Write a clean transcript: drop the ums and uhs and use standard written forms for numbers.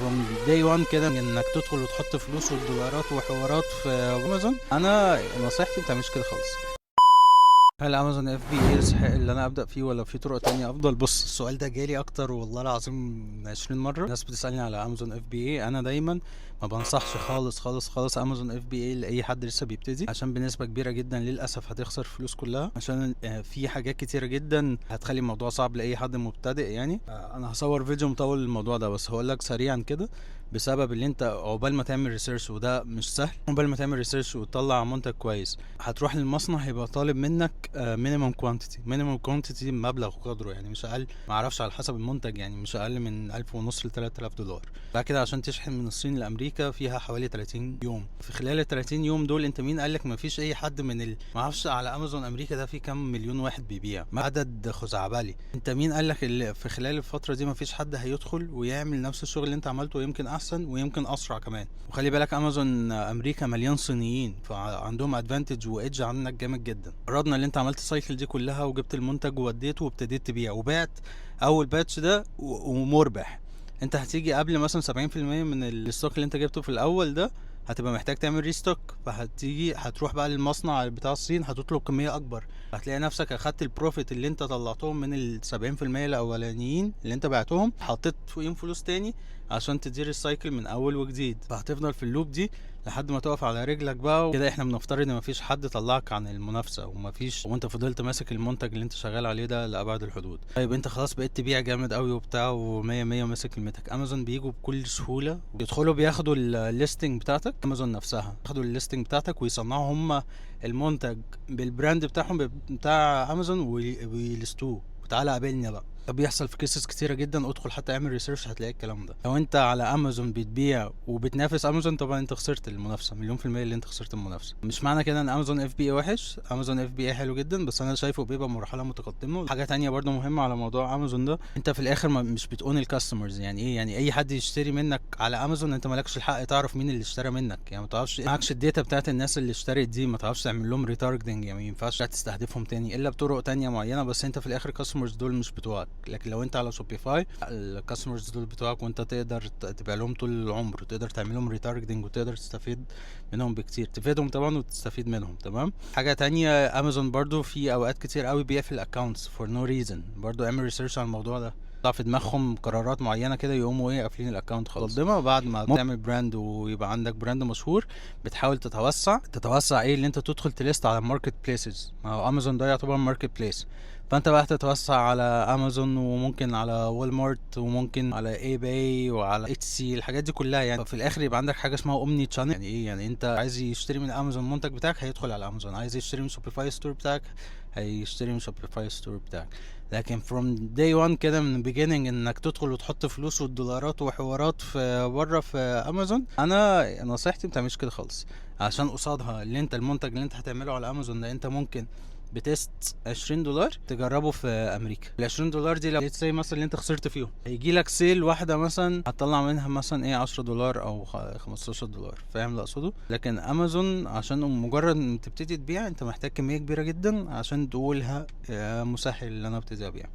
from day one كده انك تدخل وتحط فلوس والدولارات وحوارات في امازون. انا نصيحتي ما تعملش كده خالص. هل امازون اف بي اي يستحق اللي انا ابدا فيه ولا في طرق تانية افضل؟ بص، السؤال ده جالي اكتر والله العظيم من 20 مره ناس بتسالني على امازون اف بي اي. انا دايما ما بنصحش خالص خالص خالص امازون اف بي اي لاي حد لسه بيبتدي، عشان بنسبه كبيره جدا للاسف هتخسر فلوس كلها، عشان في حاجات كتيره جدا هتخلي الموضوع صعب لاي حد مبتدئ. يعني انا هصور فيديو مطول للموضوع ده، بس هقول لك سريعا كده. بسبب اللي انت عقبال ما تعمل ريسيرش، وده مش سهل، عقبال ما تعمل ريسيرش وتطلع منتج كويس هتروح للمصنع هيبقى طالب منك مينيمم كوانتيتي مبلغ وقدره، يعني مش اقل، ما اعرفش على حسب المنتج، يعني مش اقل من 1500 ل 3000 دولار. بعد كده عشان تشحن من الصين لامريكا فيها حوالي 30 يوم. في خلال ال 30 يوم دول انت مين قالك ما فيش اي حد من ما اعرفش على امازون امريكا ده في كام مليون واحد بيبيع، عدد خزعبلي. انت مين قالك في خلال الفتره دي ما فيش حد هيدخل ويعمل نفس الشغل اللي انت عملته ويمكن احسن ويمكن اسرع كمان؟ وخلي بالك امازون امريكا مليان صينيين، فعندهم ادفانتج وايدج عنك جامد جدا. قررنا اللي انت عملت السايكل دي كلها وجبت المنتج ووديته وابتديت تبيع وبعت اول باتش ده ومربح. انت هتيجي قبل مثلا 70% من الستوك اللي انت جبته في الاول ده هتبقى محتاج تعمل ريستوك، فهتيجي هتروح بقى للمصنع بتاع الصين هتطلب كمية اكبر، هتلاقي نفسك اخدت البروفيت اللي انت طلعتهم من ال 70% الاولانيين اللي انت بعتهم، حطيت فوقيهم فلوس تاني عشان تدير السايكل من اول وجديد. فهتفضل في اللوب دي لحد ما تقف على رجلك بقى كده. احنا بنفترض ان مفيش حد طلعك عن المنافسه وانت فضلت ماسك المنتج اللي انت شغال عليه ده لابعد الحدود. طيب انت خلاص بقيت تبيع جامد قوي وبتاع ومية مية ماسك المتك، امازون بيجوا بكل سهوله يدخلوا بياخدوا الليستنج بتاعتك. امازون نفسها ياخدوا الليستنج بتاعتك ويصنعوا هم المنتج بالبراند بتاعهم بتاع امازون ويلستوه وتعالى قابلني بقى. ده بيحصل في كيسز كتيرة جدا، ادخل حتى اعمل ريسيرش هتلاقي الكلام ده. لو انت على امازون بتبيع وبتنافس امازون طبعا انت خسرت المنافسة مليون في المية، اللي انت خسرت المنافسة. مش معنى كده ان امازون اف بي اي وحش، امازون اف بي اي حلو جدا، بس انا شايفه بيبقى مرحلة متقدمة. حاجة تانية برضو مهمة على موضوع امازون ده، انت في الاخر مش بتقون الكاستمرز. يعني ايه؟ يعني اي حد يشتري منك على امازون انت مالكش الحق تعرف مين اللي اشترى منك، يعني ما تعرفش، معكش الداتا بتاعت الناس اللي اشترت دي، ما تعرفش تعمل لهم ريتارجتنج، يعني ما ينفعش تستهدفهم تاني الا بطرق تانية معينة، بس انت في الاخر الكاستمرز دول مش بتوعك. لكن لو انت على شوبيفاي الكاستمرز دول بتوعك، وانت تقدر تبيع لهم طول العمر وتقدر تعمل لهم ريتارجتنج وتقدر تستفيد منهم بكتير، تفيدهم طبعا وتستفيد منهم. تمام. حاجه تانية، امازون برضو في اوقات كتير قوي بيقفل اكونتس فور نو ريزن، برضو اعمل ريسيرش على الموضوع ده. طلع في دماغهم قرارات معينه كده يقوموا ايه قافلين الاكونت خالص. مقدمه بعد ما تعمل براند ويبقى عندك براند مشهور بتحاول تتوسع ايه اللي انت تدخل تليست على ماركت بليسز. ما هو امازون ده يعتبر ماركت بليس، فانت بقى تتوسع على امازون وممكن على والمارت وممكن على اي باي وعلى اتش سي، الحاجات دي كلها. يعني في الاخر يبقى عندك حاجه اسمها اومني تشانل. يعني ايه؟ يعني انت عايز يشتري من امازون المنتج بتاعك هيدخل على امازون، عايز يشتري من شوبيفاي ستور بتاعك هيشتري من شوبيفاي ستور بتاعك. لكن from day one كده من beginning انك تدخل وتحط فلوس والدولارات وحوارات في بره في امازون، انا نصيحتي ما تعملش كده خالص. عشان قصادها اللي انت المنتج اللي انت هتعمله على امازون ده انت ممكن بتست $20 تجربه في امريكا. ال $20 دي لو زي مثلا اللي انت خسرت فيهم هيجي لك سيل واحده مثلا هتطلع منها مثلا ايه $10 او $15، فاهم اللي اقصده؟ لكن امازون عشان مجرد ان تبتدي تبيع انت محتاج كميه كبيره جدا عشان تقولها مسهل اللي انا ابتدي ابيع.